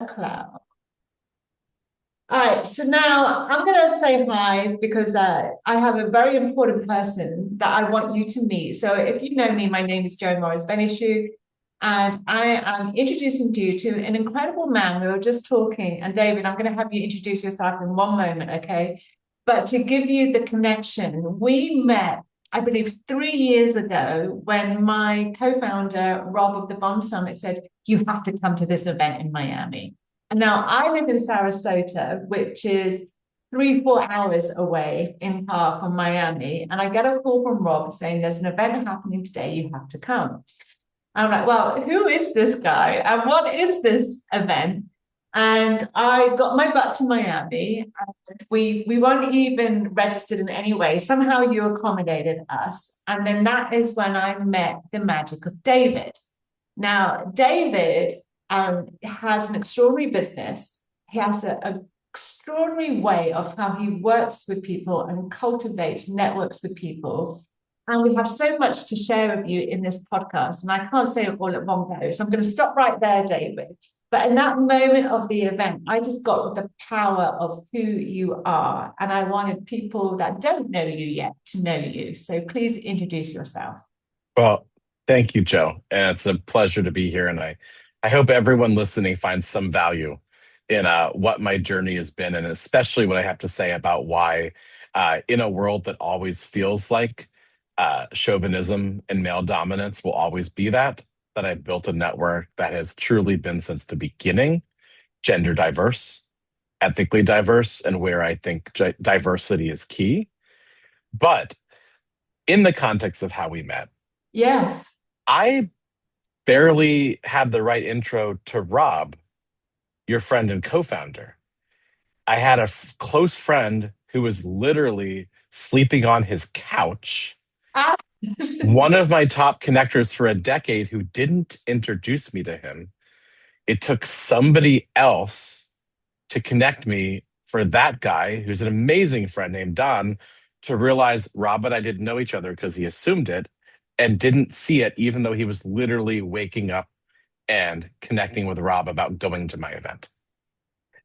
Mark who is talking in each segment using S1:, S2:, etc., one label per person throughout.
S1: Cloud. All right, so now I'm going to say hi because I have a very important person that I want you to meet. So if you know me, my name is Joe Morris Benishu, and I am introducing you to an incredible man. We were just talking, and David, I'm going to have you introduce yourself in one moment, okay? But to give you the connection, we met, I believe, 3 years ago when my co-founder, Rob of the Bond Summit, said, you have to come to this event in Miami. And now I live in Sarasota, which is 3, 4 hours away in car from Miami. And I get a call from Rob saying there's an event happening today, you have to come. I'm like, well, who is this guy? And what is this event? And I got my butt to Miami. And we weren't even registered in any way. Somehow you accommodated us. And then that is when I met the magic of David. Now, David has an extraordinary business. He has an extraordinary way of how he works with people and cultivates networks with people. And we have so much to share with you in this podcast. And I can't say it all at one go. So I'm going to stop right there, David. But in that moment of the event, I just got with the power of who you are. And I wanted people that don't know you yet to know you. So please introduce yourself.
S2: Well, thank you, Joe. And it's a pleasure to be here. And I hope everyone listening finds some value in what my journey has been, and especially what I have to say about why, in a world that always feels like chauvinism and male dominance will always be that I've built a network that has truly been since the beginning gender diverse, ethically diverse, and where I think diversity is key. But in the context of how we met,
S1: Yes.
S2: I barely had the right intro to Rob, your friend and co-founder. I had a close friend who was literally sleeping on his couch.
S1: Ah.
S2: One of my top connectors for a decade who didn't introduce me to him. It took somebody else to connect me for that guy, who's an amazing friend named Don, to realize Rob and I didn't know each other because he assumed it and didn't see it, even though he was literally waking up and connecting with Rob about going to my event.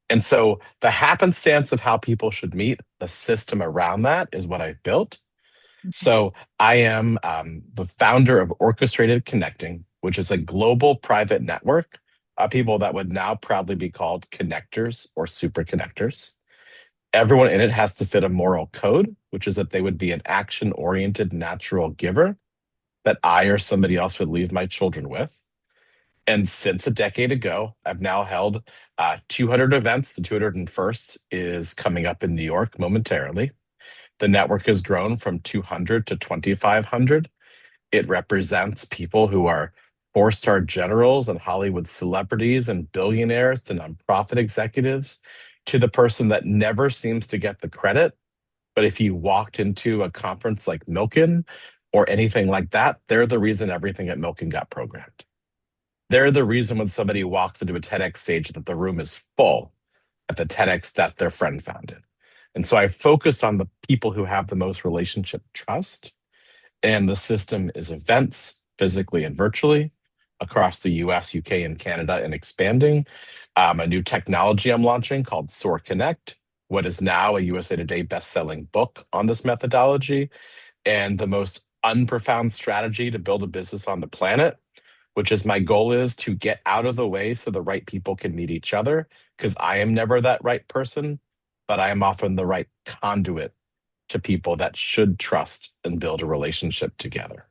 S2: And so the happenstance of how people should meet, the system around that is what I've built. So I am the founder of Orchestrated Connecting, which is a global private network of people that would now proudly be called connectors or super connectors. Everyone in it has to fit a moral code, which is that they would be an action oriented natural giver that I or somebody else would leave my children with. And since a decade ago, I've now held 200 events. The 201st is coming up in New York momentarily. The network has grown from 200 to 2,500. It represents people who are four-star generals and Hollywood celebrities and billionaires to nonprofit executives to the person that never seems to get the credit. But if you walked into a conference like Milken or anything like that, they're the reason everything at Milken got programmed. They're the reason when somebody walks into a TEDx stage that the room is full at the TEDx that their friend founded. And so I focused on the people who have the most relationship trust. And the system is events, physically and virtually, across the US, UK, and Canada, and expanding. A new technology I'm launching called Soar Connect, what is now a USA Today best-selling book on this methodology, and the most unprofound strategy to build a business on the planet, which is my goal is to get out of the way so the right people can meet each other, because I am never that right person, but I am often the right conduit to people that should trust and build a relationship together.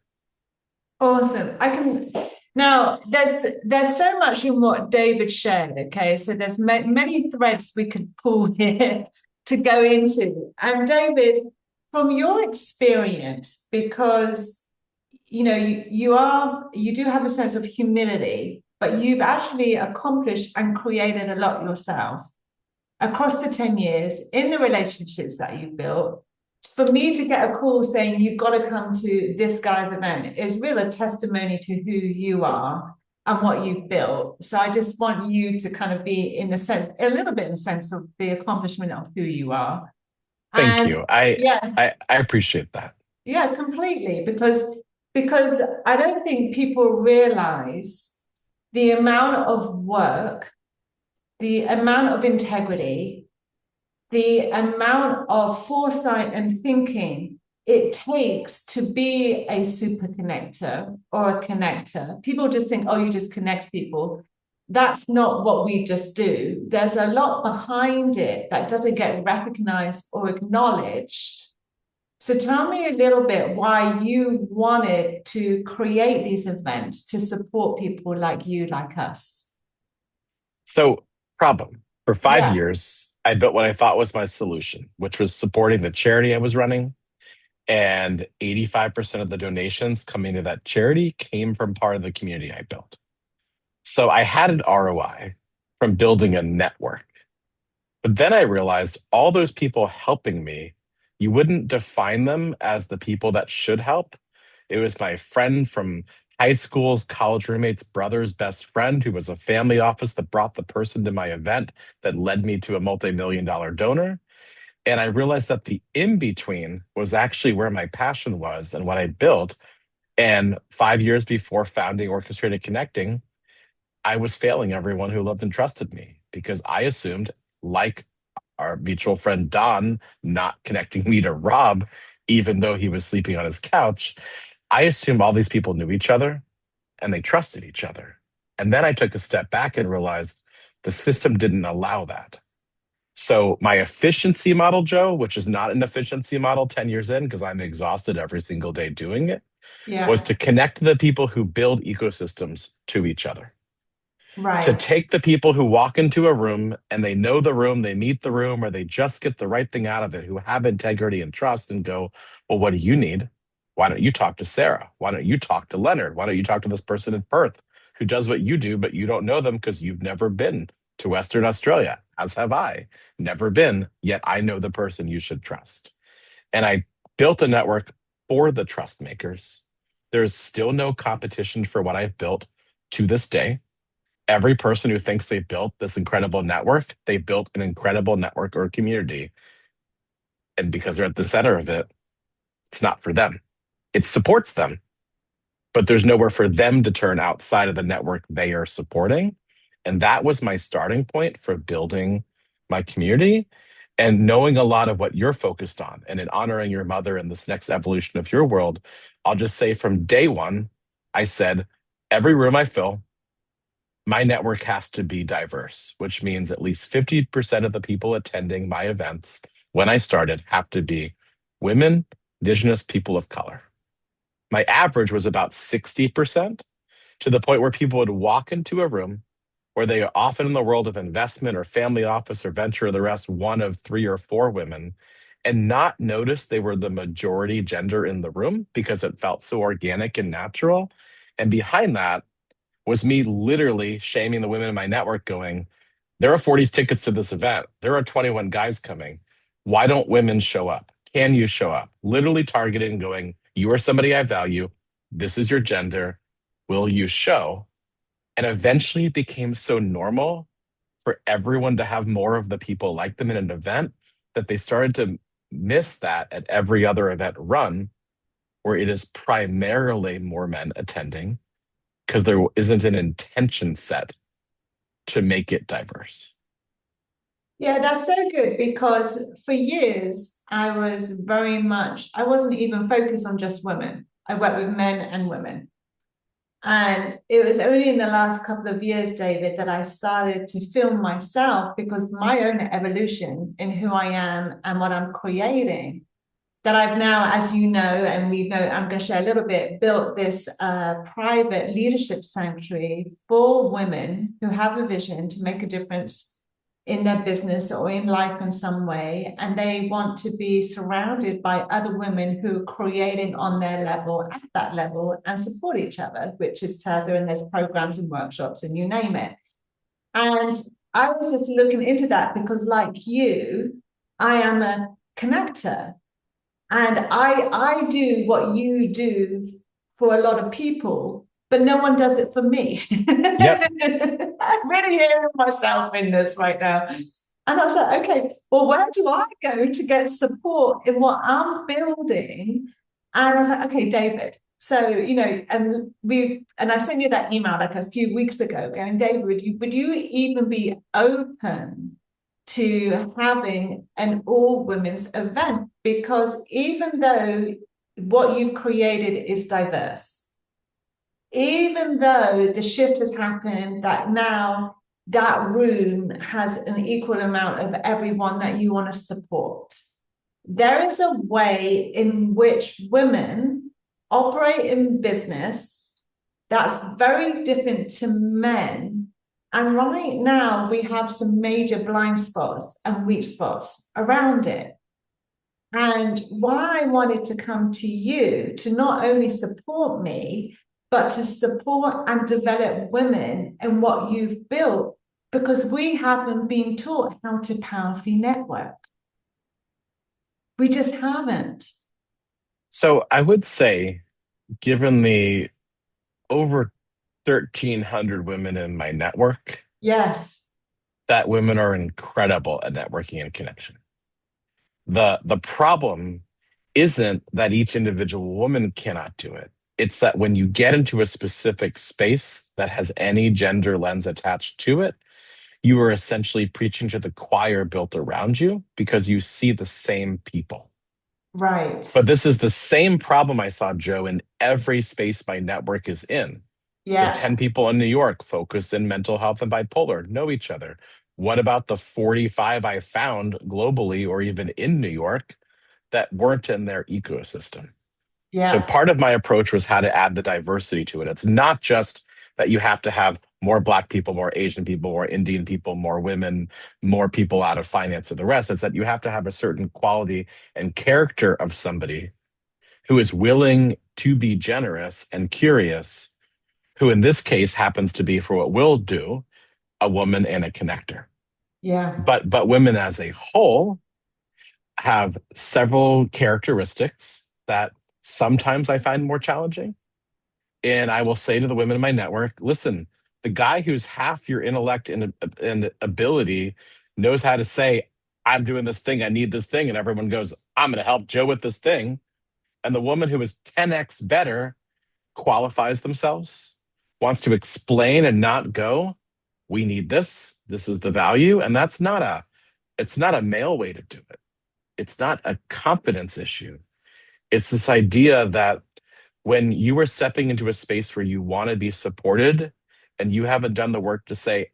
S1: Awesome. I can now. There's so much in what David shared. Okay, so there's many threads we could pull here to go into. And David, from your experience, because you do have a sense of humility, but you've actually accomplished and created a lot yourself across the 10 years in the relationships that you've built. For me to get a call saying you've got to come to this guy's event is really a testimony to who you are and what you've built. So I just want you to kind of be in the sense, a little bit in the sense of the accomplishment of who you are.
S2: Thank
S1: And
S2: you. I
S1: yeah,
S2: I appreciate that.
S1: yeah, completely. Because I don't think people realize the amount of work the amount of integrity, the amount of foresight and thinking it takes to be a super connector or a connector. People just think, oh, you just connect people. That's not what we just do. There's a lot behind it that doesn't get recognized or acknowledged. So tell me a little bit why you wanted to create these events to support people like you, like us.
S2: So, problem for five
S1: Yeah,
S2: years, I built what I thought was my solution, which was supporting the charity I was running. And 85% of the donations coming to that charity came from part of the community I built. So I had an ROI from building a network. But then I realized all those people helping me, you wouldn't define them as the people that should help. It was my friend from high school's college roommate's brother's best friend who was a family office that brought the person to my event that led me to a multi-million-dollar donor. And I realized that the in between was actually where my passion was and what I built. And 5 years before founding Orchestrated Connecting, I was failing everyone who loved and trusted me because I assumed, like our mutual friend Don not connecting me to Rob, even though he was sleeping on his couch, I assumed all these people knew each other and they trusted each other. And then I took a step back and realized the system didn't allow that. So my efficiency model, Joe, which is not an efficiency model 10 years in, because I'm exhausted every single day doing it, was
S1: yeah,
S2: to connect the people who build ecosystems to each other. To
S1: right.
S2: take the people who walk into a room and they know the room, they meet the room, or they just get the right thing out of it, who have integrity and trust and go, well, what do you need? Why don't you talk to Sarah? Why don't you talk to Leonard? Why don't you talk to this person in Perth who does what you do, but you don't know them because you've never been to Western Australia, as have I. Never been, yet I know the person you should trust. And I built a network for the trust makers. There's still no competition for what I've built to this day. Every person who thinks they built this incredible network, they built an incredible network or community. And because they're at the center of it, it's not for them. It supports them, but there's nowhere for them to turn outside of the network they are supporting. And that was my starting point for building my community and knowing a lot of what you're focused on. And in honoring your mother in this next evolution of your world, I'll just say from day one, I said, every room I fill, my network has to be diverse, which means at least 50% of the people attending my events when I started have to be women, Indigenous people of color. My average was about 60%, to the point where people would walk into a room where they are often in the world of investment or family office or venture or the rest, one of three or four women, and not notice they were the majority gender in the room because it felt so organic and natural. And behind that was me literally shaming the women in my network, going, there are 40 tickets to this event. There are 21 guys coming. Why don't women show up? Can you show up? Literally targeted and going, you are somebody I value. This is your gender. Will you show? And eventually it became so normal for everyone to have more of the people like them in an event that they started to miss that at every other event run, where it is primarily more men attending because there isn't an intention set to make it diverse.
S1: Yeah, that's so good because for years I wasn't even focused on just women. I worked with men and women. And it was only in the last couple of years, David, that I started to film myself because my own evolution in who I am and what I'm creating, that I've now, as you know, and we know, I'm going to share a little bit, built this private leadership sanctuary for women who have a vision to make a difference in their business or in life in some way. And they want to be surrounded by other women who are creating on their level, at that level, and support each other, which is Tether, and there's programs and workshops and you name it. And I was just looking into that because, like you, I am a connector. And I do what you do for a lot of people, but no one does it for me.
S2: Yep.
S1: I'm really hearing myself in this right now. And I was like, okay, well, where do I go to get support in what I'm building? And I was like, okay, David. So, and I sent you that email like a few weeks ago going, David, would you even be open to having an all women's event? Because even though what you've created is diverse, even though the shift has happened that now that room has an equal amount of everyone that you want to support, there is a way in which women operate in business that's very different to men. And right now, we have some major blind spots and weak spots around it. And why I wanted to come to you to not only support me, but to support and develop women in what you've built, because we haven't been taught how to powerfully network. We just haven't.
S2: So I would say, given the over 1,300 women in my network,
S1: Yes.
S2: that women are incredible at networking and connection. The problem isn't that each individual woman cannot do it. It's that when you get into a specific space that has any gender lens attached to it, you are essentially preaching to the choir built around you because you see the same people.
S1: Right.
S2: But this is the same problem I saw, Joe, in every space my network is in. The
S1: Yeah.
S2: 10 people in New York focused in mental health and bipolar know each other. What about the 45 I found globally or even in New York that weren't in their ecosystem? So
S1: Yeah.
S2: part of my approach was how to add the diversity to it. It's not just that you have to have more Black people, more Asian people, more Indian people, more women, more people out of finance, and the rest. It's that you have to have a certain quality and character of somebody who is willing to be generous and curious, who in this case happens to be, for what we'll do, a woman and a connector.
S1: Yeah.
S2: But women as a whole have several characteristics that sometimes I find more challenging. And I will say to the women in my network, listen, the guy who's half your intellect and ability knows how to say, I'm doing this thing, I need this thing. And everyone goes, I'm going to help Joe with this thing. And the woman who is 10x better qualifies themselves, wants to explain and not go, we need this. This is the value. And it's not a male way to do it. It's not a confidence issue. It's this idea that when you are stepping into a space where you want to be supported and you haven't done the work to say,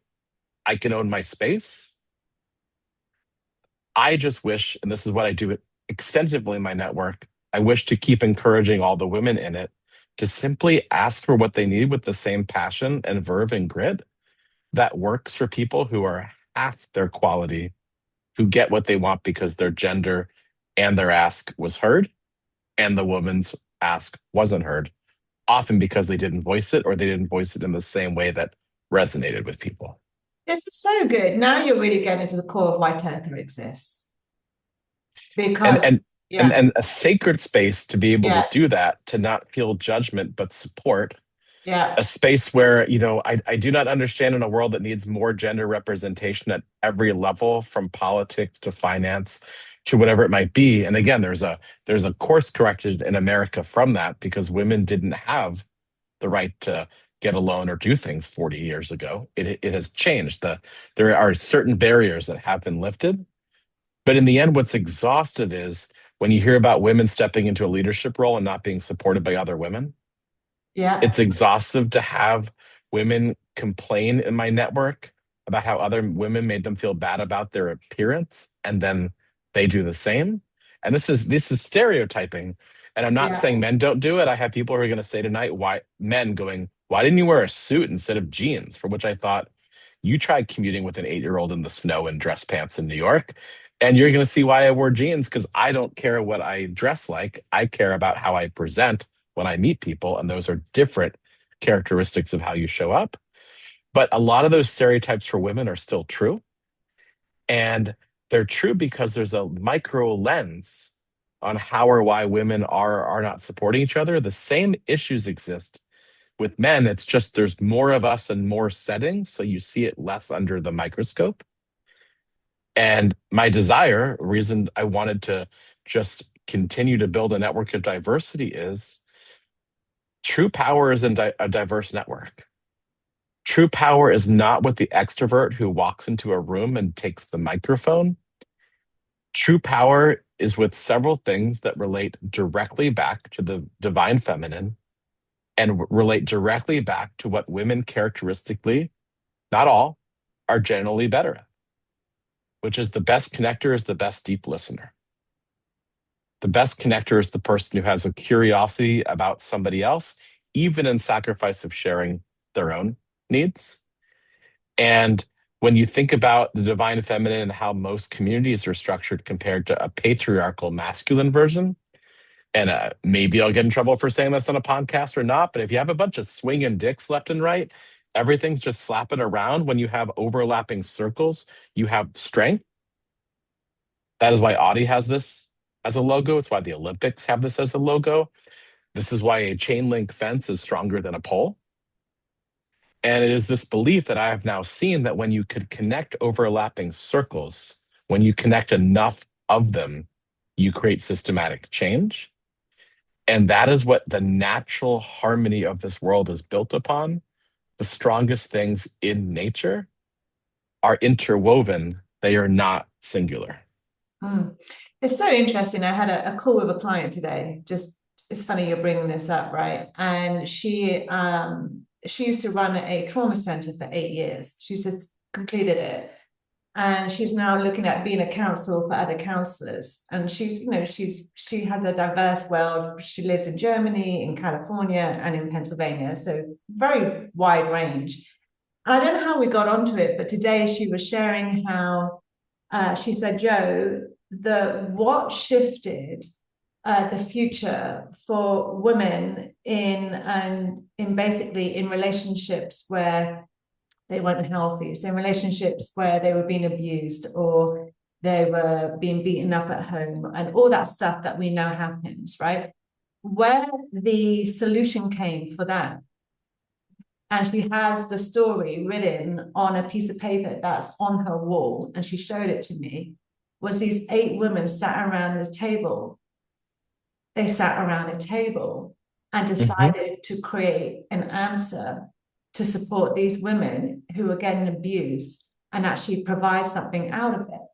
S2: I can own my space, I just wish, and this is what I do extensively in my network, I wish to keep encouraging all the women in it to simply ask for what they need with the same passion and verve and grit that works for people who are half their quality, who get what they want because their gender and their ask was heard and the woman's ask wasn't heard, often because they didn't voice it or they didn't voice it in the same way that resonated with people.
S1: This is so good. Now you're really getting to the core of why Tether exists.
S2: And and
S1: Because,
S2: and
S1: yeah,
S2: and a sacred space to be able to do
S1: yes,
S2: that, to not feel judgment but support, a
S1: yeah,
S2: space where, I do not understand in a world that needs more gender representation at every level, from politics to finance to whatever it might be. And again, there's a course corrected in America from that because women didn't have the right to get a loan or do things 40 years ago. It has changed. There are certain barriers that have been lifted. But in the end, what's exhaustive is when you hear about women stepping into a leadership role and not being supported by other women.
S1: yeah,
S2: It's exhaustive to have women complain in my network about how other women made them feel bad about their appearance, and then they do the same. And this is stereotyping. And I'm not
S1: yeah,
S2: saying men don't do it. I have people who are going to say tonight, why men going, why didn't you wear a suit instead of jeans? For which I thought, you tried commuting with an 8-year-old in the snow in dress pants in New York, and you're going to see why I wore jeans, because I don't care what I dress like. I care about how I present when I meet people, and those are different characteristics of how you show up. But a lot of those stereotypes for women are still true. And they're true because there's a micro lens on how or why women are not supporting each other. The same issues exist with men. It's just there's more of us and more settings, so you see it less under the microscope. And my desire, reason I wanted to just continue to build a network of diversity is True power is in a diverse network. True power is not with the extrovert who walks into a room and takes the microphone. True power is with several things that relate directly back to the divine feminine and relate directly back to what women characteristically, not all, are generally better at, which is the best connector is the best deep listener. The best connector is the person who has a curiosity about somebody else, even in sacrifice of sharing their own needs. And when you think about the divine feminine and how most communities are structured compared to a patriarchal masculine version, and maybe I'll get in trouble for saying this on a podcast or not, but if you have a bunch of swinging dicks left and right, everything's just slapping around. When you have overlapping circles, you have strength. That is why Audi has this as a logo. It's why the Olympics have this as a logo. This is why a chain link fence is stronger than a pole. And it is this belief that I have now seen that when you could connect overlapping circles, when you connect enough of them, you create systematic change. And that is what the natural harmony of this world is built upon. The strongest things in nature are interwoven, they are not singular.
S1: Mm. It's so interesting. I had a call with a client today. Just it's funny you're bringing this up, right? And she used to run a trauma center for 8 years. She's just completed it, and she's now looking at being a counsel for other counselors. And she has a diverse world. She lives in Germany, in California, and in Pennsylvania, so very wide range. I don't know how we got onto it, but today she was sharing how she said, Joe, the what shifted the future for women in basically in relationships where they weren't healthy. So in relationships where they were being abused or they were being beaten up at home and all that stuff that we know happens, right? Where the solution came for that. And she has the story written on a piece of paper that's on her wall, and she showed it to me, was these 8 women sat around the table. They sat around a table and
S2: Mhm.
S1: decided to create an answer to support these women who were getting abused and actually provide something out of it.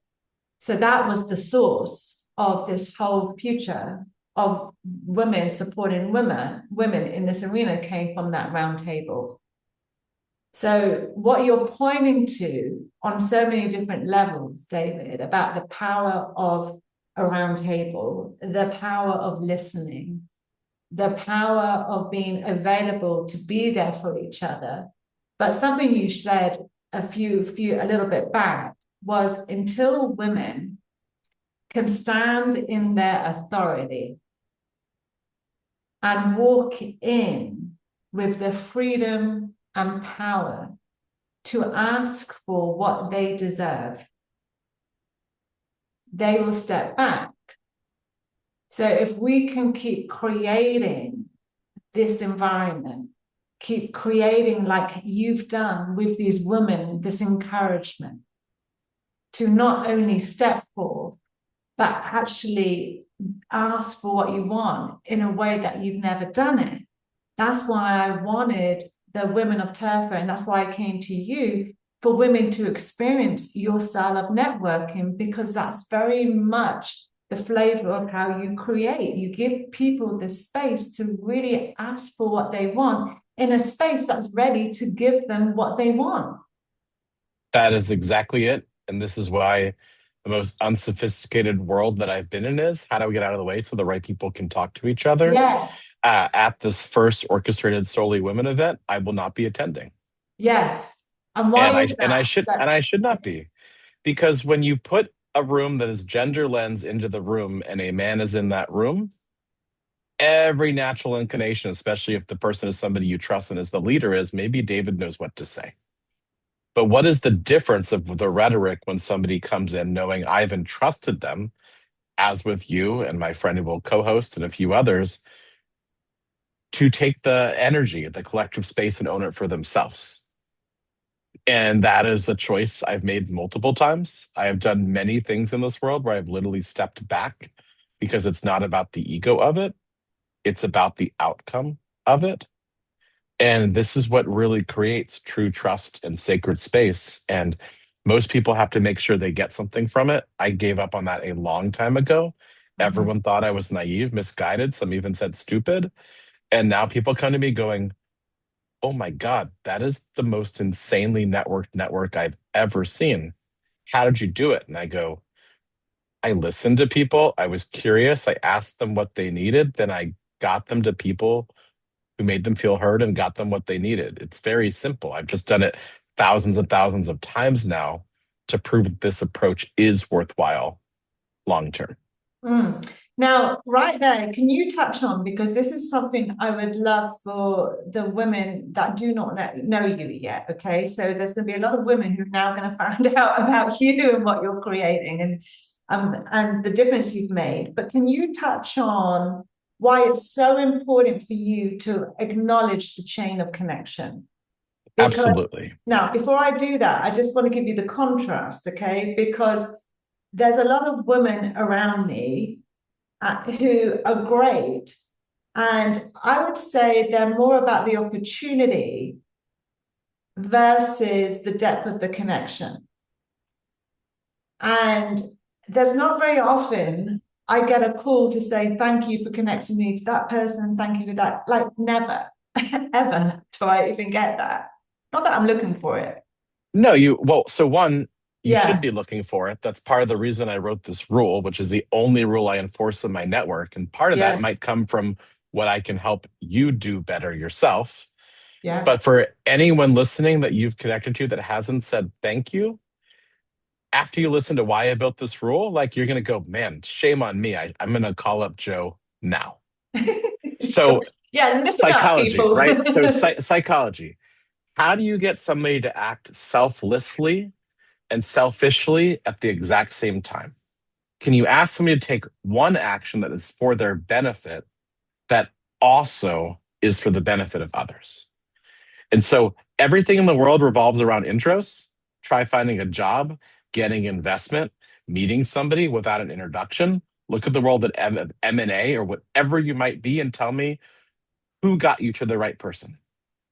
S1: So that was the source of this whole future of women supporting women in this arena came from that round table. So what you're pointing to on so many different levels, David, about the power of a round table, the power of listening, the power of being available to be there for each other. But something you said a little bit back was until women can stand in their authority and walk in with the freedom and power to ask for what they deserve, they will step back. So if we can keep creating this environment, keep creating like you've done with these women, this encouragement to not only step forth, but actually ask for what you want in a way that you've never done it. That's why I wanted the women of Turfa, and that's why I came to you for women to experience your style of networking, because that's very much the flavor of how you create. You give people the space to really ask for what they want in a space that's ready to give them what they want.
S2: That is exactly it. And this is why the most unsophisticated world that I've been in is how do we get out of the way so the right people can talk to each other?
S1: Yes.
S2: At this first orchestrated solely women event, I will not be attending.
S1: Yes. And
S2: And
S1: why
S2: I
S1: is
S2: and I
S1: that?
S2: should and I should not be. Because when you put a room that is gender lens into the room and a man is in that room, every natural inclination, especially if the person is somebody you trust and as the leader is, maybe David knows what to say. But what is the difference of the rhetoric when somebody comes in knowing I've entrusted them, as with you and my friend who will co-host and a few others, to take the energy, the collective space and own it for themselves? And that is a choice I've made multiple times. I have done many things in this world where I've literally stepped back because it's not about the ego of it, it's about the outcome. of it. And this is what really creates true trust and sacred space. And most people have to make sure they get something from it. I gave up on that a long time ago.
S1: Mhm.
S2: Everyone thought I was naive, misguided. Some even said stupid. And now people come to me going, oh my God, that is the most insanely networked network I've ever seen. How did you do it? And I go, I listened to people. I was curious. I asked them what they needed. Then I got them to people who made them feel heard and got them what they needed. It's very simple. I've just done it thousands and thousands of times now to prove that this approach is worthwhile long term.
S1: Mm. Now, right there, can you touch on, because this is something I would love for the women that do not know you yet. Okay. So there's going to be a lot of women who are now going to find out about you and what you're creating and the difference you've made. But can you touch on why it's so important for you to acknowledge the chain of connection? Because
S2: Absolutely.
S1: now, before I do that, I just want to give you the contrast, okay? Because there's a lot of women around me who are great. And I would say they're more about the opportunity versus the depth of the connection. And there's not very often I get a call to say, thank you for connecting me to that person. Thank you for that. Like, never, ever do I even get that. Not that I'm looking for it.
S2: No, well, so one, you should
S1: Yes,
S2: be looking for it. That's part of the reason I wrote this rule, which is the only rule I enforce in my network. And part of that might
S1: yes,
S2: come from what I can help you do better yourself.
S1: yeah.
S2: But for anyone listening that you've connected to that hasn't said thank you, after you listen to why I built this rule, like you're going to go, man, shame on me. I'm going to call up Joe now. So,
S1: Yeah, listen up,
S2: psychology,
S1: people.
S2: right? So, psychology. How do you get somebody to act selflessly and selfishly at the exact same time? Can you ask somebody to take one action that is for their benefit that also is for the benefit of others? And so everything in the world revolves around intros. Try finding a job, getting investment, meeting somebody without an introduction. Look at the world at M&A or whatever you might be and tell me who got you to the right person.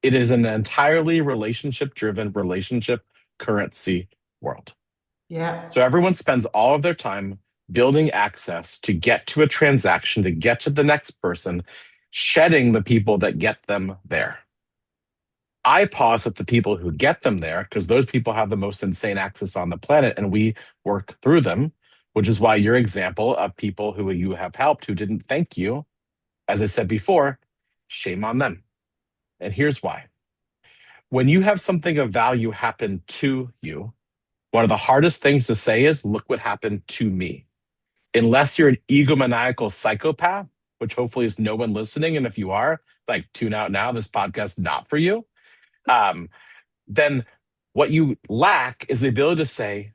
S2: It is an entirely relationship driven, relationship currency world.
S1: Yeah.
S2: So everyone spends all of their time building access to get to a transaction, to get to the next person, shedding the people that get them there. I pause at the people who get them there because those people have the most insane access on the planet and we work through them, which is why your example of people who you have helped who didn't thank you, as I said before, shame on them. And here's why. When you have something of value happen to you, one of the hardest things to say is, look what happened to me. Unless you're an egomaniacal psychopath, which hopefully is no one listening. And if you are, like, tune out now. This podcast not for you. Um, then what you lack is the ability to say,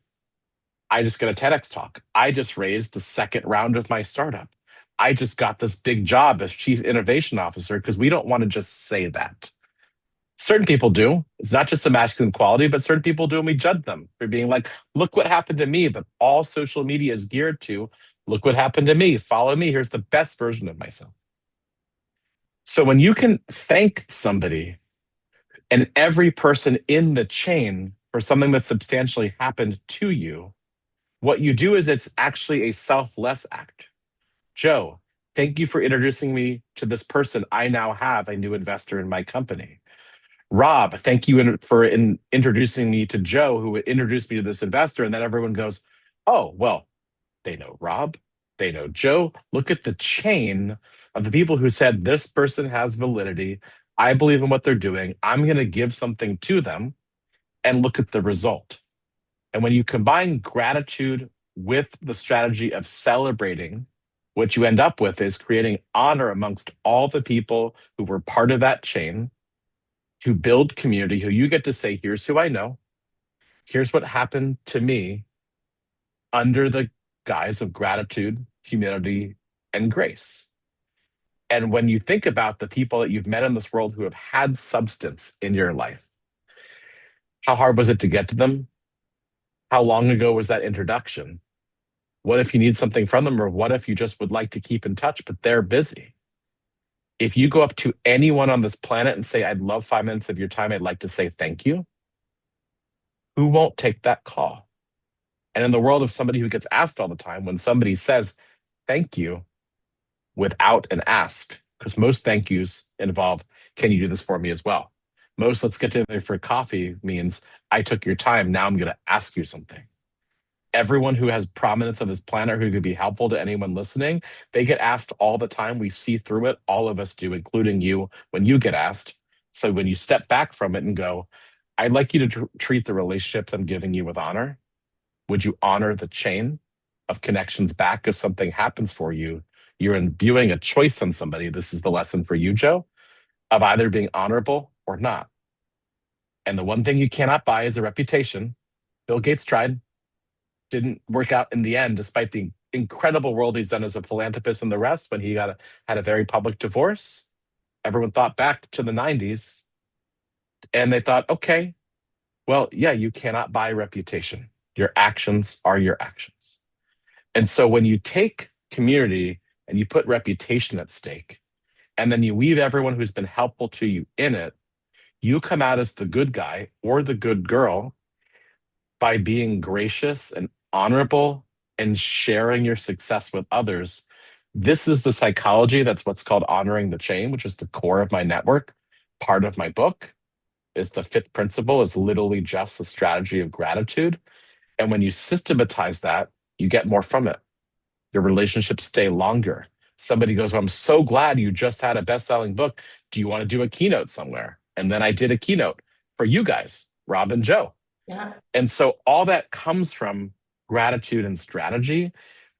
S2: I just got a TEDx talk. I just raised the second round of my startup. I just got this big job as chief innovation officer because we don't want to just say that. Certain people do. It's not just a masculine quality, but certain people do, and we judge them for being like, look what happened to me. But all social media is geared to, look what happened to me. Follow me. Here's the best version of myself. So when you can thank somebody and every person in the chain for something that substantially happened to you, what you do is it's actually a selfless act. Joe, thank you for introducing me to this person. I now have a new investor in my company. Rob, thank you for introducing me to Joe, who introduced me to this investor. And then everyone goes, oh, well, they know Rob, they know Joe. Look at the chain of the people who said, this person has validity. I believe in what they're doing. I'm going to give something to them and look at the result. And when you combine gratitude with the strategy of celebrating, what you end up with is creating honor amongst all the people who were part of that chain, who build community, who you get to say, here's who I know, here's what happened to me under the guise of gratitude, humility, and grace. And when you think about the people that you've met in this world who have had substance in your life, how hard was it to get to them? How long ago was that introduction? What if you need something from them? Or what if you just would like to keep in touch, but they're busy? If you go up to anyone on this planet and say, I'd love 5 minutes of your time, I'd like to say thank you, who won't take that call? And in the world of somebody who gets asked all the time, when somebody says thank you without an ask, because most thank yous involve, can you do this for me as well? Most let's get together for coffee means I took your time. Now I'm going to ask you something. Everyone who has prominence on this planet who could be helpful to anyone listening, they get asked all the time. We see through it. All of us do, including you when you get asked. So when you step back from it and go, I'd like you to treat the relationships I'm giving you with honor. Would you honor the chain of connections back if something happens for you? You're imbuing a choice on somebody. This is the lesson for you, Joe, of either being honorable or not. And the one thing you cannot buy is a reputation. Bill Gates tried, didn't work out in the end, despite the incredible world he's done as a philanthropist and the rest. When he had a very public divorce, everyone thought back to the 90s and they thought, okay, well, yeah, you cannot buy reputation. Your actions are your actions. And so when you take community and you put reputation at stake, and then you weave everyone who's been helpful to you in it, you come out as the good guy or the good girl by being gracious and honorable and sharing your success with others. This is the psychology. That's what's called honoring the chain, which is the core of my network. Part of my book is the fifth principle is literally just the strategy of gratitude. And when you systematize that, you get more from it. Your relationships stay longer. Somebody goes, well, I'm so glad you just had a best-selling book. Do you want to do a keynote somewhere? And then I did a keynote for you guys, Rob and Joe.
S1: Yeah.
S2: And so all that comes from gratitude and strategy.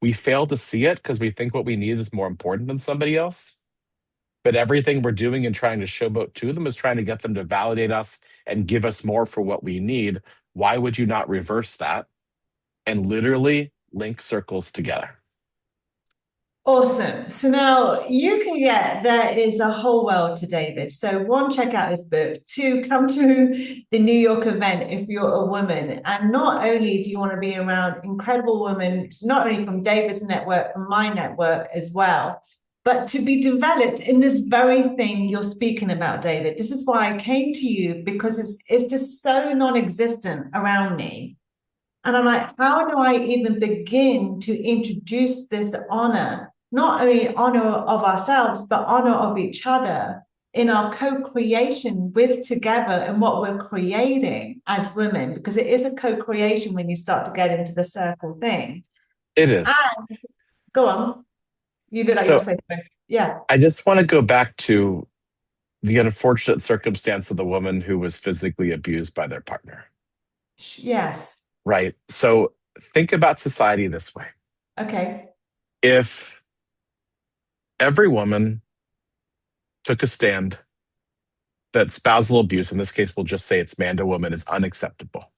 S2: We fail to see it because we think what we need is more important than somebody else. But everything we're doing and trying to showboat to them is trying to get them to validate us and give us more for what we need. Why would you not reverse that and literally link circles together?
S1: Awesome. So now you can get, there is a whole world to David. So one, check out his book. Two, come to the New York event if you're a woman. And not only do you want to be around incredible women, not only from David's network, from my network as well, but to be developed in this very thing you're speaking about, David. This is why I came to you, because it's just so non-existent around me. And I'm like, how do I even begin to introduce this honor, not only honor of ourselves, but honor of each other in our co-creation with together and what we're creating as women, because it is a co-creation when you start to get into the circle thing.
S2: It is.
S1: And go on. You look like you're
S2: So
S1: saying, yeah.
S2: I just want to go back to the unfortunate circumstance of the woman who was physically abused by their partner,
S1: Yes.
S2: right? So think about society this way.
S1: Okay.
S2: If every woman took a stand that spousal abuse, in this case, we'll just say it's man to woman, is unacceptable.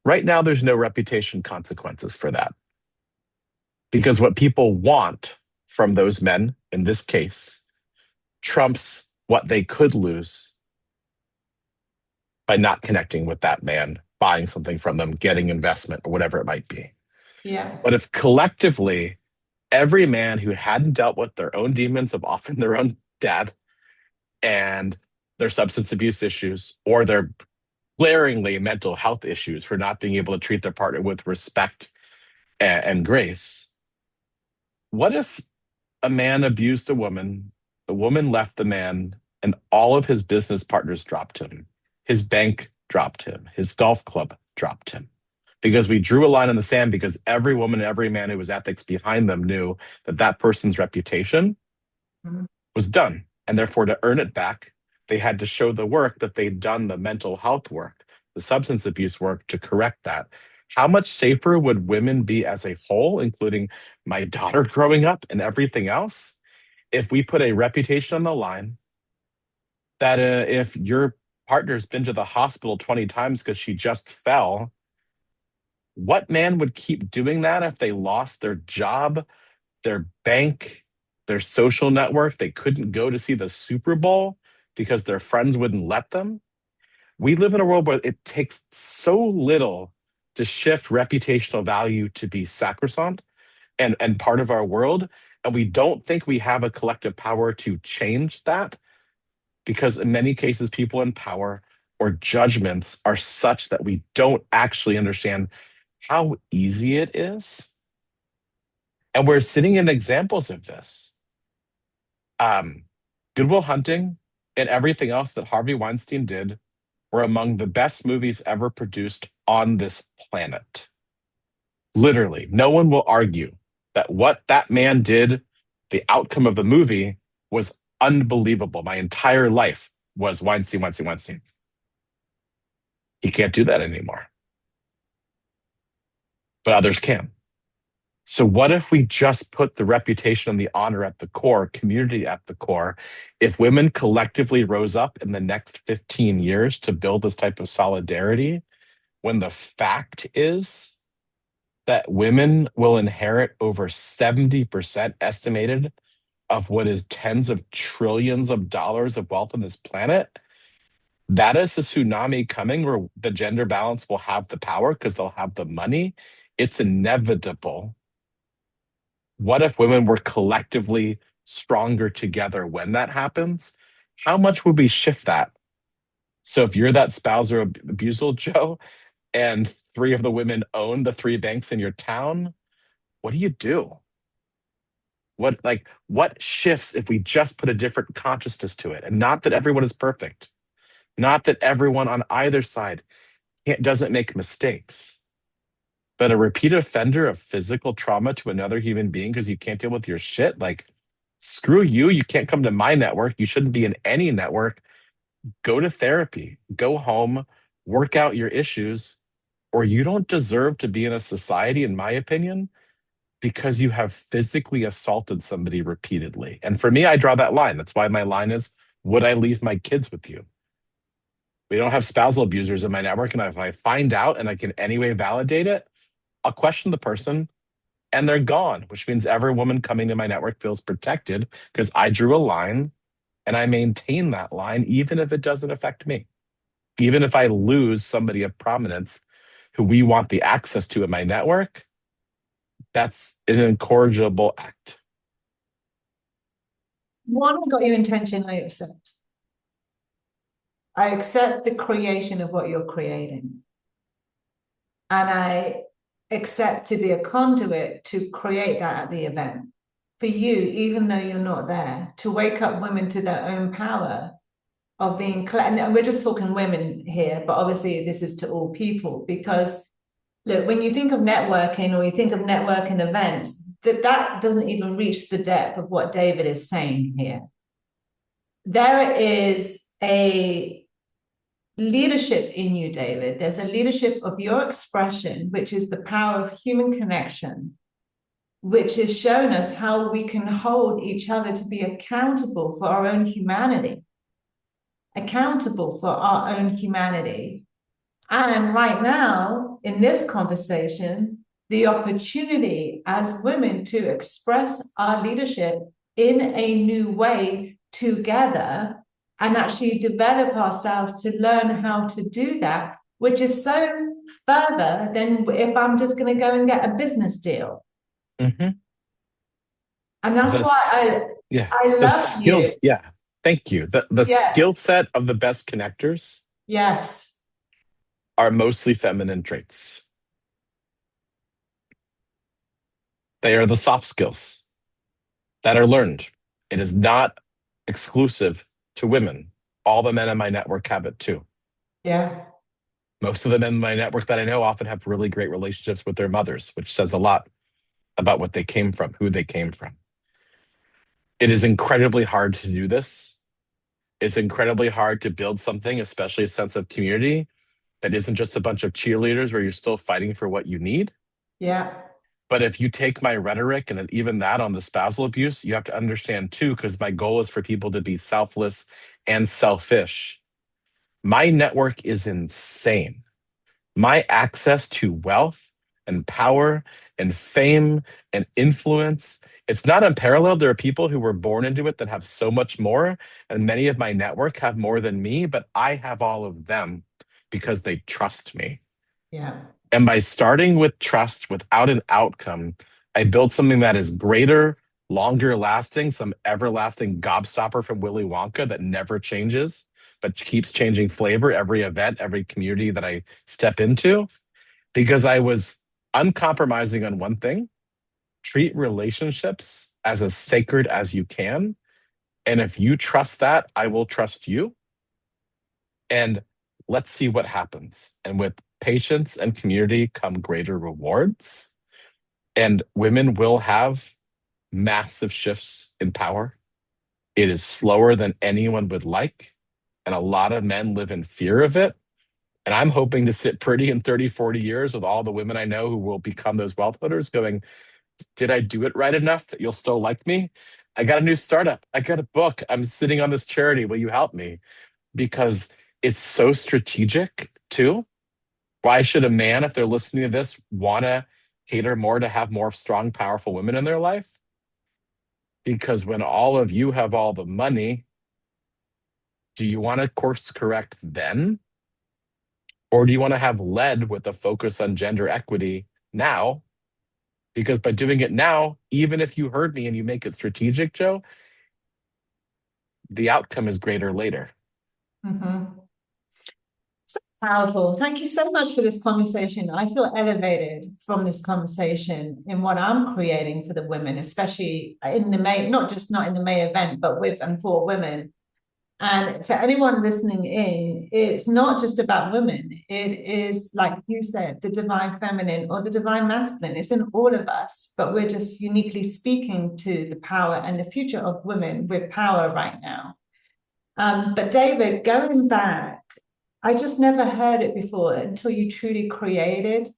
S2: Right now, there's no reputation consequences for that. Because what people want from those men, in this case, trumps what they could lose by not connecting with that man, buying something from them, getting investment, or whatever it might be.
S1: Yeah.
S2: But if collectively, every man who hadn't dealt with their own demons of often their own dad and their substance abuse issues or their glaringly mental health issues for not being able to treat their partner with respect and grace, what if a man abused a woman, the woman left the man, and all of his business partners dropped him? His bank dropped him. His golf club dropped him. Because we drew a line in the sand because every woman and every man who was ethics behind them knew that that person's reputation
S1: Mhm.
S2: was done. And therefore, to earn it back, they had to show the work that they'd done the mental health work, the substance abuse work to correct that. How much safer would women be as a whole, including my daughter growing up and everything else, if we put a reputation on the line that if your partner's been to the hospital 20 times because she just fell, what man would keep doing that if they lost their job, their bank, their social network? They couldn't go to see the Super Bowl because their friends wouldn't let them. We live in a world where it takes so little to shift reputational value to be sacrosanct and part of our world And we don't think we have a collective power to change that because, in many cases, people in power or judgments are such that we don't actually understand how easy it is. And we're sitting in examples of this. Um, Good Will Hunting and everything else that Harvey Weinstein did were among the best movies ever produced on this planet. Literally, no one will argue that what that man did, the outcome of the movie, was unbelievable. My entire life was Weinstein, Weinstein, Weinstein. He can't do that anymore, but others can. So, what if we just put the reputation and the honor at the core, community at the core? If women collectively rose up in the next 15 years to build this type of solidarity, when the fact is that women will inherit over 70% estimated of what is tens of trillions of dollars of wealth on this planet, that is a tsunami coming where the gender balance will have the power because they'll have the money. It's inevitable. What if women were collectively stronger together when that happens? How much would we shift that? So if you're that spousal abusal, Joe, and three of the women own the three banks in your town, what do you do? What shifts if we just put a different consciousness to it? And not that everyone is perfect, not that everyone on either side doesn't make mistakes, but a repeat offender of physical trauma to another human being because you can't deal with your shit, like, screw you. You can't come to my network. You shouldn't be in any network. Go to therapy, go home, work out your issues, or you don't deserve to be in a society, in my opinion, because you have physically assaulted somebody repeatedly. And for me, I draw that line. That's why my line is, would I leave my kids with you? We don't have spousal abusers in my network. And if I find out and I can anyway validate it, I'll question the person and they're gone, which means every woman coming to my network feels protected because I drew a line and I maintain that line, even if it doesn't affect me. Even if I lose somebody of prominence who we want the access to in my network, that's an incorrigible act.
S1: One, I got your intention, I accept. I accept the creation of what you're creating. And I accept to be a conduit to create that at the event. For you, even though you're not there, to wake up women to their own power of being, and we're just talking women here, but obviously this is to all people, because look, when you think of networking or you think of networking events, that doesn't even reach the depth of what David is saying here. There is a leadership in you, David. There's a leadership of your expression, which is the power of human connection, which has shown us how we can hold each other to be accountable for our own humanity. Accountable for our own humanity. And right now, in this conversation, the opportunity as women to express our leadership in a new way together and actually develop ourselves to learn how to do that, which is so further than if I'm just going to go and get a business deal.
S2: Mm-hmm.
S1: And that's why
S2: Yeah,
S1: I
S2: the
S1: love you.
S2: skills. Yeah, thank you. The
S1: Yes.
S2: skill set of the best connectors
S1: Yes.
S2: are mostly feminine traits. They are the soft skills that are learned. It is not exclusive to women. All the men in my network have it too.
S1: Yeah.
S2: Most of the men in my network that I know often have really great relationships with their mothers, which says a lot about what they came from, who they came from. It is incredibly hard to do this. It's incredibly hard to build something, especially a sense of community that isn't just a bunch of cheerleaders where you're still fighting for what you need.
S1: Yeah.
S2: But if you take my rhetoric and even that on the spousal abuse, you have to understand too, because my goal is for people to be selfless and selfish. My network is insane. My access to wealth and power and fame and influence, it's not unparalleled. There are people who were born into it that have so much more, and many of my network have more than me, but I have all of them because they trust me.
S1: Yeah.
S2: And by starting with trust without an outcome, I build something that is greater, longer lasting, some everlasting gobstopper from Willy Wonka that never changes, but keeps changing flavor every event, every community that I step into, because I was uncompromising on one thing: treat relationships as sacred as you can. And if you trust that, I will trust you. And let's see what happens. And with patience and community come greater rewards. And women will have massive shifts in power. It is slower than anyone would like. And a lot of men live in fear of it. And I'm hoping to sit pretty in 30, 40 years with all the women I know who will become those wealth holders going, did I do it right enough that you'll still like me? I got a new startup. I got a book. I'm sitting on this charity. Will you help me? Because it's so strategic too. Why should a man, if they're listening to this, want to cater more to have more strong, powerful women in their life? Because when all of you have all the money, do you want to course correct then? Or do you want to have led with a focus on gender equity now? Because by doing it now, even if you heard me and you make it strategic, Joe, the outcome is greater later.
S1: Mhm. Powerful. Thank you so much for this conversation. I feel elevated from this conversation in what I'm creating for the women, especially in the May, not in the May event, but with and for women. And for anyone listening in, it's not just about women. It is, like you said, the divine feminine or the divine masculine. It's in all of us, but we're just uniquely speaking to the power and the future of women with power right now. But David, going back, I just never heard it before until you truly created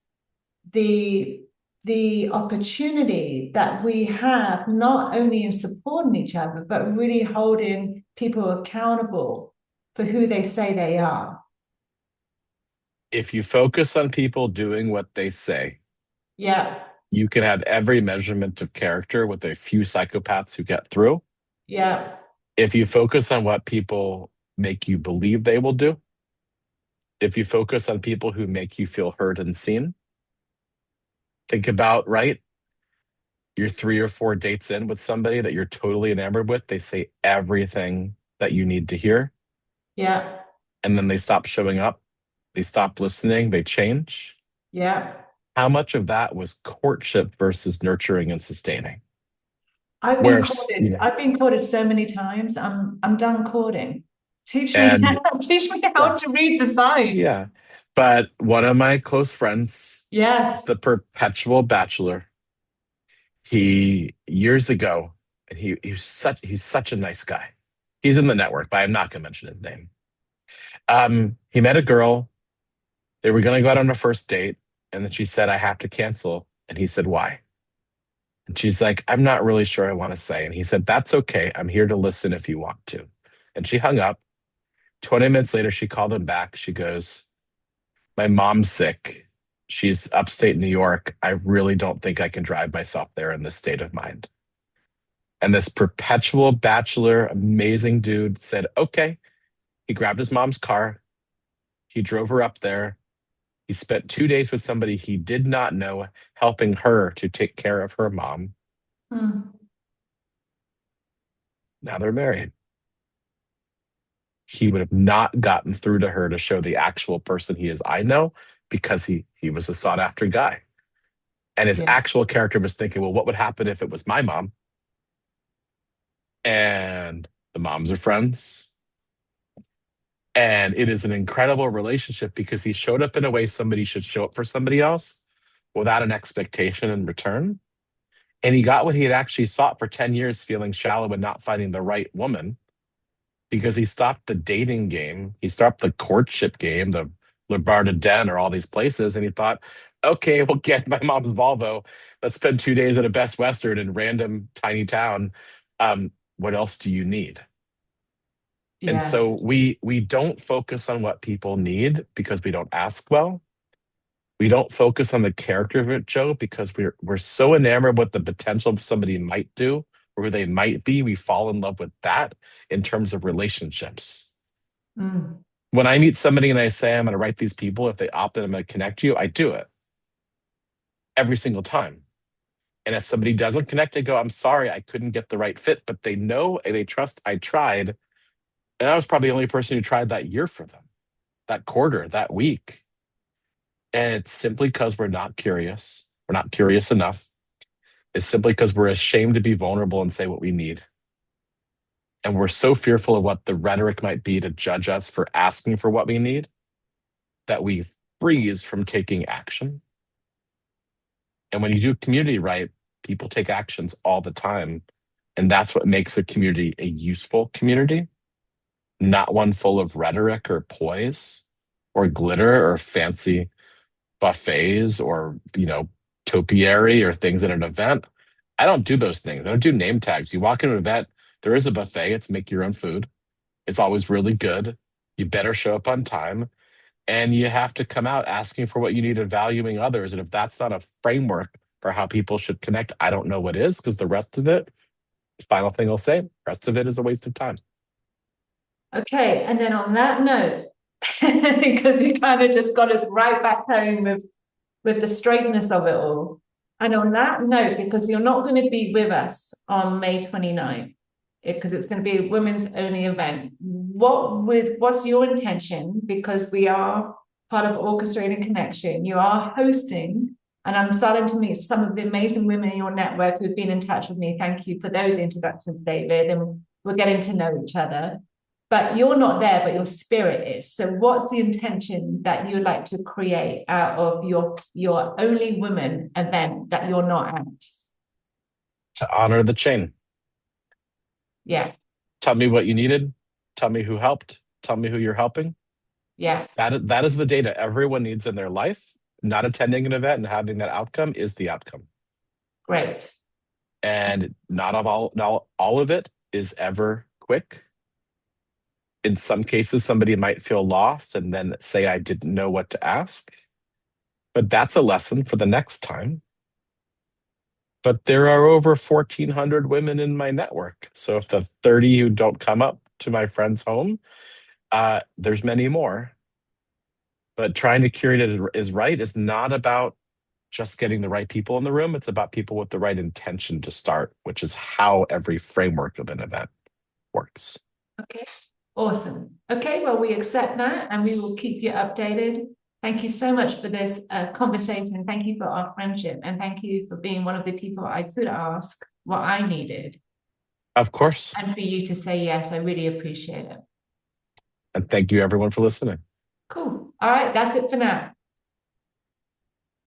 S1: the the opportunity that we have not only in supporting each other, but really holding people accountable for who they say they are.
S2: If you focus on people doing what they say,
S1: Yeah,
S2: you can have every measurement of character with a few psychopaths who get through.
S1: yeah,
S2: If you focus on what people make you believe they will do, if you focus on people who make you feel heard and seen, think about, right? You're 3 or 4 dates in with somebody that you're totally enamored with. They say everything that you need to hear,
S1: yeah,
S2: and then they stop showing up. They stop listening. They change.
S1: yeah.
S2: How much of that was courtship versus nurturing and sustaining?
S1: I've
S2: Where,
S1: been
S2: if, you
S1: courted.
S2: know,
S1: I've been courted so many times. I'm done courting. Teach me
S2: and
S1: teach me
S2: yeah,
S1: how to read the
S2: yeah.
S1: signs.
S2: But one of my close friends,
S1: Yes.
S2: the perpetual bachelor, he years ago, and he's such a nice guy. He's in the network, but I'm not gonna mention his name. He met a girl. They were gonna go out on a first date, and then she said, I have to cancel. And he said, why? And she's like, I'm not really sure I want to say. And he said, that's okay. I'm here to listen if you want to. And she hung up. 20 minutes later, she called him back. She goes, my mom's sick. She's upstate New York. I really don't think I can drive myself there in this state of mind. And this perpetual bachelor, amazing dude said, okay. He grabbed his mom's car. He drove her up there. He spent 2 days with somebody he did not know, helping her to take care of her mom.
S1: Mm.
S2: Now they're married. He would have not gotten through to her to show the actual person he is, I know, because he was a sought after guy. And his
S1: Yeah.
S2: actual character was thinking, well, what would happen if it was my mom? And the moms are friends. And it is an incredible relationship because he showed up in a way somebody should show up for somebody else without an expectation in return. And he got what he had actually sought for 10 years, feeling shallow and not finding the right woman, because he stopped the dating game. He stopped the courtship game, the Le Bar de Den or all these places. And he thought, okay, we'll get my mom's Volvo. Let's spend 2 days at a Best Western in random tiny town. What else do you need? And
S1: Yeah.
S2: so we don't focus on what people need because we don't ask well. We don't focus on the character of it, Joe, because we're so enamored with the potential of somebody might do or who they might be. We fall in love with that in terms of relationships.
S1: Mm.
S2: When I meet somebody and I say I'm going to write these people, if they opt in, I'm going to connect you, I do it every single time. And if somebody doesn't connect, they go, I'm sorry, I couldn't get the right fit, but they know and they trust I tried. And I was probably the only person who tried that year for them, that quarter, that week. And it's simply because we're not curious. We're not curious enough. It's simply because we're ashamed to be vulnerable and say what we need. And we're so fearful of what the rhetoric might be to judge us for asking for what we need that we freeze from taking action. And when you do community right, people take actions all the time. And that's what makes a community a useful community, not one full of rhetoric or poise or glitter or fancy buffets or, topiary or things at an event. I don't do those things. I don't do name tags. You walk into an event, there is a buffet. It's make your own food. It's always really good. You better show up on time. And you have to come out asking for what you need and valuing others. And if that's not a framework for how people should connect, I don't know what is, because the rest of it, final thing I'll say, rest of it is a waste of time.
S1: Okay, and then on that note, because you kind of just got us right back home with the straightness of it all. And on that note, because you're not going to be with us on May 29th, because it's going to be a women's only event, what's your intention? Because we are part of Orchestrating Connection. You are hosting, and I'm starting to meet some of the amazing women in your network who've been in touch with me. Thank you for those introductions, David. And we're getting to know each other. But you're not there, but your spirit is. So what's the intention that you would like to create out of your only women event that you're not at?
S2: To honor the chain.
S1: Yeah,
S2: Tell me what you needed. Tell me who helped. Tell me who you're helping.
S1: yeah,
S2: That is the data everyone needs in their life. Not attending an event and having that outcome is the outcome.
S1: great.
S2: And not all of it is ever quick. In some cases, somebody might feel lost and then say, I didn't know what to ask. But that's a lesson for the next time. But there are over 1,400 women in my network. So if the 30 who don't come up to my friend's home, there's many more. But trying to curate it is right is not about just getting the right people in the room. It's about people with the right intention to start, which is how every framework of an event works.
S1: Okay, awesome. Okay, well, we accept that and we will keep you updated. Thank you so much for this conversation. Thank you for our friendship. And thank you for being one of the people I could ask what I needed.
S2: Of course.
S1: And for you to say yes, I really appreciate it.
S2: And thank you, everyone, for listening.
S1: Cool. All right, that's it for now.